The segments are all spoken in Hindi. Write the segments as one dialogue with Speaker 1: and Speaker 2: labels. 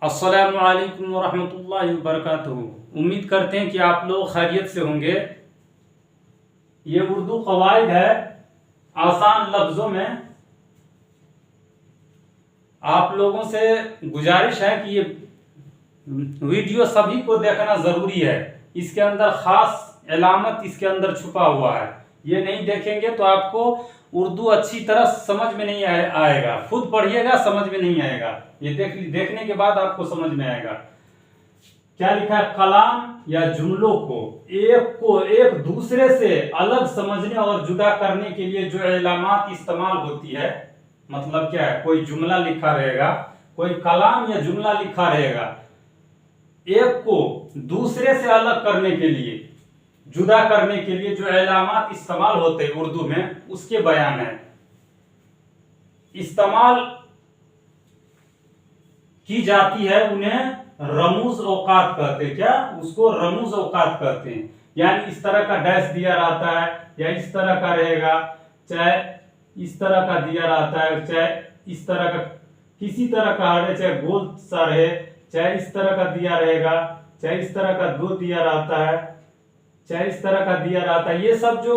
Speaker 1: अस्सलामु अलैकुम वरहमतुल्लाहि वबरकातुहू। उम्मीद करते हैं कि आप लोग खैरियत से होंगे। ये उर्दू कवायद है, आसान लफ्ज़ों में। आप लोगों से गुजारिश है कि ये वीडियो सभी को देखना ज़रूरी है। इसके अंदर ख़ास अलामत इसके अंदर छुपा हुआ है। ये नहीं देखेंगे तो आपको उर्दू अच्छी तरह समझ में नहीं आएगा। खुद पढ़िएगा, समझ में नहीं आएगा। ये देखने के बाद आपको समझ में आएगा। क्या लिखा है? कलाम या जुमलों को एक दूसरे से अलग समझने और जुदा करने के लिए जो अलामत इस्तेमाल होती है। मतलब क्या है? कोई जुमला लिखा रहेगा, कोई कलाम या जुमला लिखा रहेगा, एक को दूसरे से अलग करने के लिए, जुदा करने के लिए जो अलामत इस्तेमाल होते हैं उर्दू में, उसके बयान है। इस्तेमाल की जाती है, उन्हें रमूज औकात कहते हैं। क्या? उसको रमूज औकात कहते हैं। यानी इस तरह का डैश दिया रहता है, या इस तरह का रहेगा, चाहे इस तरह का दिया रहता है, चाहे इस तरह का, किसी तरह का है, चाहे गोल सा रहे, चाहे इस तरह का दिया रहेगा, चाहे इस तरह का दो दिया रहता है, चाहे इस तरह का दिया रहता है। ये सब जो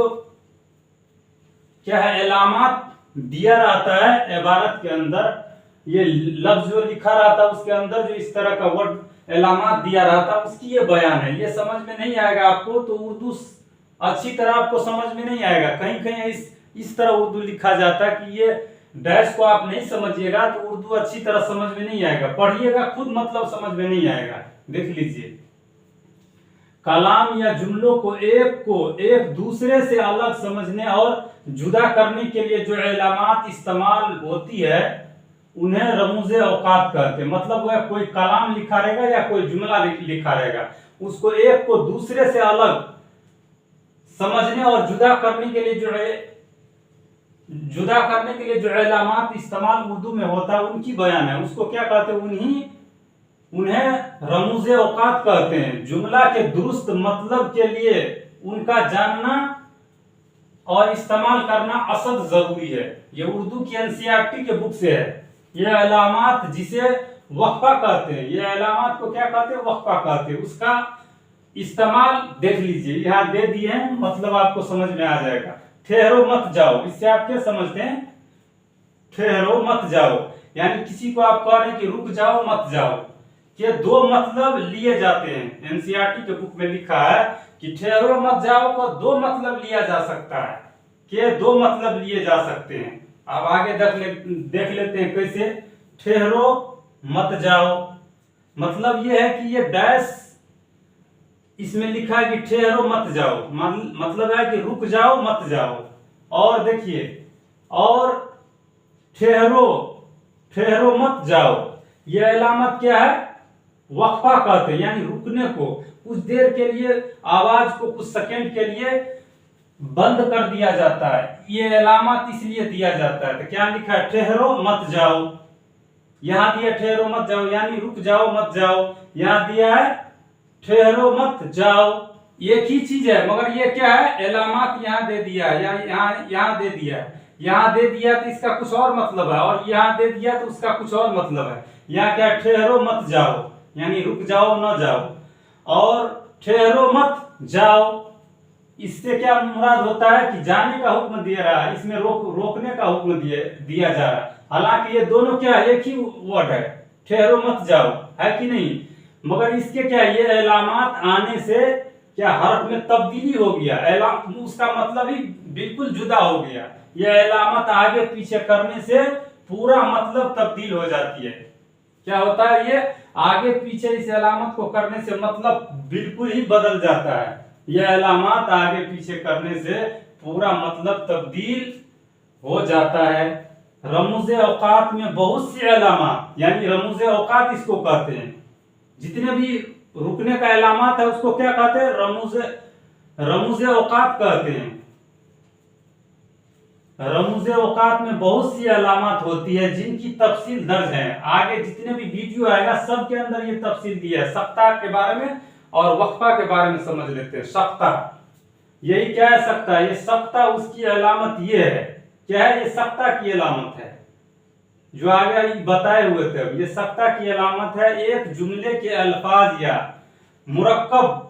Speaker 1: क्या है, अलामत दिया रहता है इबारत के अंदर। ये लफ्ज जो लिखा रहता है उसके अंदर जो इस तरह का वर्ड अलामत दिया रहता है, उसकी ये बयान है। ये समझ में नहीं आएगा आपको तो उर्दू अच्छी तरह आपको समझ में नहीं आएगा। कहीं कहीं इस तरह उर्दू लिखा जाता है कि ये डैश को आप नहीं समझिएगा तो उर्दू अच्छी तरह समझ में नहीं आएगा। पढ़िएगा खुद, मतलब समझ में नहीं आएगा। देख लीजिए, कलाम या जुमलों को एक दूसरे से अलग समझने और जुदा करने के लिए जो अलामत इस्तेमाल होती है, उन्हें रमूज़े औकात कहते हैं। मतलब वह कोई कलाम लिखा रहेगा या कोई जुमला लिखा रहेगा, उसको एक को दूसरे से अलग समझने और जुदा करने के लिए जो अलामत इस्तेमाल उर्दू में होता है, उनकी बयान है। उसको क्या कहते हैं? उन्हें रमूज़े औकात कहते हैं। जुमला के दुरुस्त मतलब के लिए उनका जानना और इस्तेमाल करना असद जरूरी है। ये उर्दू की एनसीईआरटी के बुक से है। ये अलामत जिसे वक्फा कहते हैं, ये अलामत को क्या कहते हैं? वक्फा कहते हैं। उसका इस्तेमाल देख लीजिए, यहाँ दे दिए हैं, मतलब आपको समझ में आ जाएगा। ठहरो मत जाओ, इससे आप क्या समझते हैं? ठहरो मत जाओ यानी किसी को आप कह रहे हैं कि रुक जाओ, मत जाओ, के दो मतलब लिए जाते हैं। एनसीईआरटी के बुक में लिखा है कि ठहरो मत जाओ को दो मतलब लिया जा सकता है, के दो मतलब लिए जा सकते हैं। अब आगे देख लेते हैं कैसे। ठहरो मत जाओ मतलब ये है कि ये डैश इसमें लिखा है कि ठहरो मत जाओ, मतलब है कि रुक जाओ, मत जाओ। और देखिए, और ठहरो मत जाओ, ये अलामत क्या है? वक्फा कहते हैं, यानी रुकने को, कुछ देर के लिए आवाज को कुछ सेकंड के लिए बंद कर दिया जाता है। ये अलामत इसलिए दिया जाता है। तो क्या लिखा है? ठहरो मत जाओ। यहां दिया ठहरो मत जाओ यानी रुक जाओ, मत जाओ। यहां दिया है ठहरो मत जाओ, एक ही चीज है, मगर ये क्या है? अलामत यहाँ दे दिया है, यहाँ दे दिया है। यहाँ दे दिया तो इसका कुछ और मतलब है, और यहाँ दे दिया तो उसका कुछ और मतलब है। यहाँ क्या? ठहरो मत जाओ यानी रुक जाओ, न जाओ। और ठहरो मत जाओ, इससे क्या मुराद होता है कि जाने का हुक्म दिया रहा है, इसमें रोकने का हुक्म दिया जा रहा है। हालांकि ये दोनों क्या एक ही वर्ड है, ठहरो मत जाओ, है कि नहीं? मगर इसके क्या, ये अलामत आने से क्या हर्फ में तब्दीली हो गया, उसका मतलब ही बिल्कुल जुदा हो गया। यह अलामत आगे पीछे करने से पूरा मतलब तब्दील हो जाती है। क्या होता है? ये आगे पीछे इस अलामत को करने से मतलब बिल्कुल ही बदल जाता है। यह अलामत आगे पीछे करने से पूरा मतलब तब्दील हो जाता है। रमूज़े औकात में बहुत सी अलामत, यानी रमूज़े औकात इसको कहते हैं। जितने भी रुकने का अलामत है उसको क्या कहते हैं? रमूज़े औकात कहते हैं। रमूज़े औकात में बहुत सी अलामत होती है जिनकी तफसील दर्ज है। आगे जितने भी वीडियो आएगा सब के अंदर ये तफसील दी है। सख्ता के बारे में और वक्फा के बारे में समझ लेते हैं। सख्ता, यही क्या है? सख्ता। ये सख्ता उसकी अलामत ये है, क्या है? ये सख्ता की अलामत है। जो आगे बताए हुए थे, ये सख्ता की अलामत है। एक जुमले के अल्फाज या मुरक्कब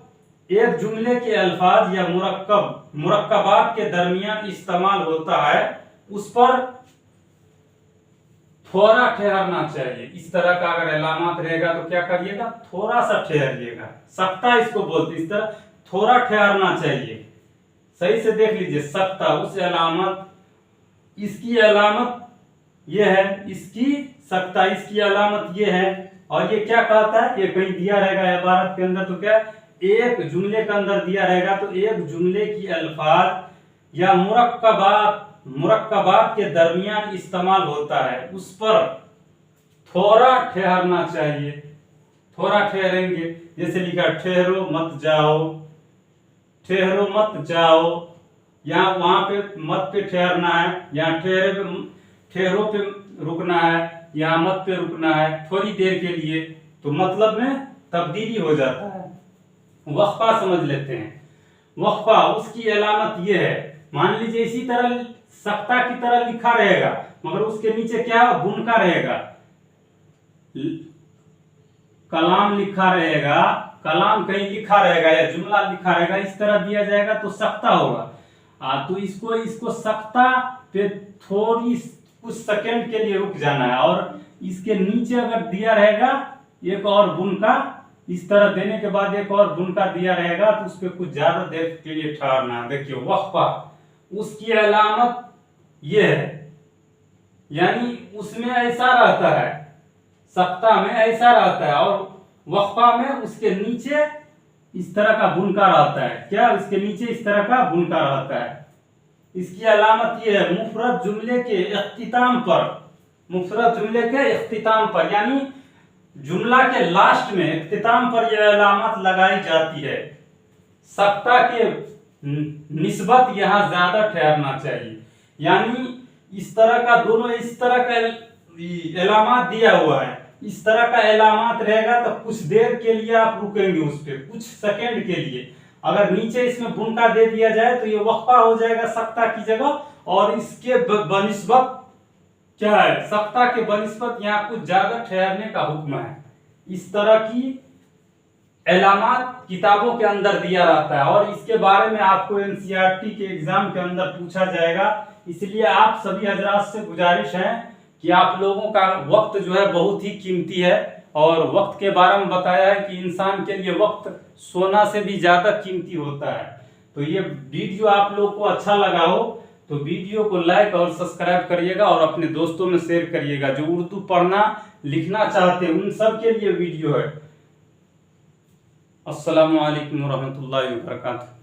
Speaker 1: एक जुमले के अल्फाज या मुरक्कबात के दरमियान इस्तेमाल होता है, उस पर थोड़ा ठहरना चाहिए। इस तरह का अगर अलामत रहेगा तो क्या करिएगा, थोड़ा सा ठहरिएगा। सख्ता इसको बोलते, इस तरह थोड़ा ठहरना चाहिए। सही से देख लीजिए, सख्ता उस अलामत, इसकी अलामत ये है, इसकी सख्ता इसकी अलामत ये है। और ये क्या कहता है, ये कहीं दिया रहेगा इबारत के अंदर, तो क्या एक जुमले के अंदर दिया रहेगा, तो एक जुमले की अल्फाज या मुरक्कबात के दरमियान इस्तेमाल होता है, उस पर थोड़ा ठहरना चाहिए। थोड़ा ठहरेंगे, जैसे लिखा ठहरो मत जाओ, ठहरो मत जाओ, यहाँ वहां पे मत पे ठहरना है, यहाँ ठहरो पे रुकना है, यहाँ मत पे रुकना है थोड़ी देर के लिए, तो मतलब में तब्दीली हो जाता है। वक्फा समझ लेते हैं। वक्फा उसकी अलामत ये है, मान लीजिए इसी तरह सख्ता की तरह लिखा रहेगा, मगर उसके नीचे क्या बुनका रहेगा, कलाम लिखा रहेगा, कलाम कहीं लिखा रहेगा या जुमला लिखा रहेगा, इस तरह दिया जाएगा तो सख्ता होगा। तो इसको सख्ता पे थोड़ी कुछ सेकंड के लिए रुक जाना है, और इसके नीचे अगर दिया रहेगा एक और बुनका, इस तरह देने के बाद एक और बुनका दिया रहेगा, तो उस पर कुछ ज्यादा देर के लिए ठहरना है। देखिए वक्फा उसकी अलामत ये है, यानी उसमें ऐसा रहता है, सख्ता में ऐसा रहता है, और वक्फा में उसके नीचे इस तरह का बुनका रहता है। क्या, उसके नीचे इस तरह का बुनका रहता है। इसकी अलामत ये है, मुफरद जुमले के इख्तिताम पर, मुफरद जुमले के इख्तिताम पर, यानी जुमला के लास्ट में इख्तिताम पर यह अलामत लगाई जाती है। सख्ता के निस्बत यहाँ ज्यादा ठहरना चाहिए, यानी इस तरह का दोनों इस तरह का अलामत दिया हुआ है, इस तरह का अलामत रहेगा तो कुछ देर के लिए आप रुकेंगे उस पे, कुछ सेकंड के लिए। अगर नीचे इसमें बुनका दे दिया जाए तो ये वक्फा हो जाएगा सख्ता की जगह, और इसके बनिस्बत क्या है, सख्ता के बनिस्बत यहाँ कुछ ज्यादा ठहरने का हुक्म है। इस तरह की अलामत किताबों के अंदर दिया रहता है, और इसके बारे में आपको एनसीईआरटी के एग्जाम के अंदर पूछा जाएगा। इसलिए आप सभी हजरात से गुजारिश है कि आप लोगों का वक्त जो है बहुत ही कीमती है, और वक्त के बारे में बताया है कि इंसान के लिए वक्त सोना से भी ज्यादा कीमती होता है। तो ये वीडियो आप लोग को अच्छा लगा हो तो वीडियो को लाइक और सब्सक्राइब करिएगा, और अपने दोस्तों में शेयर करिएगा। जो उर्दू पढ़ना लिखना चाहते हैं उन सब के लिए वीडियो है। अस्सलामु अलैकुम रहमतुल्लाहि व बरकातहू।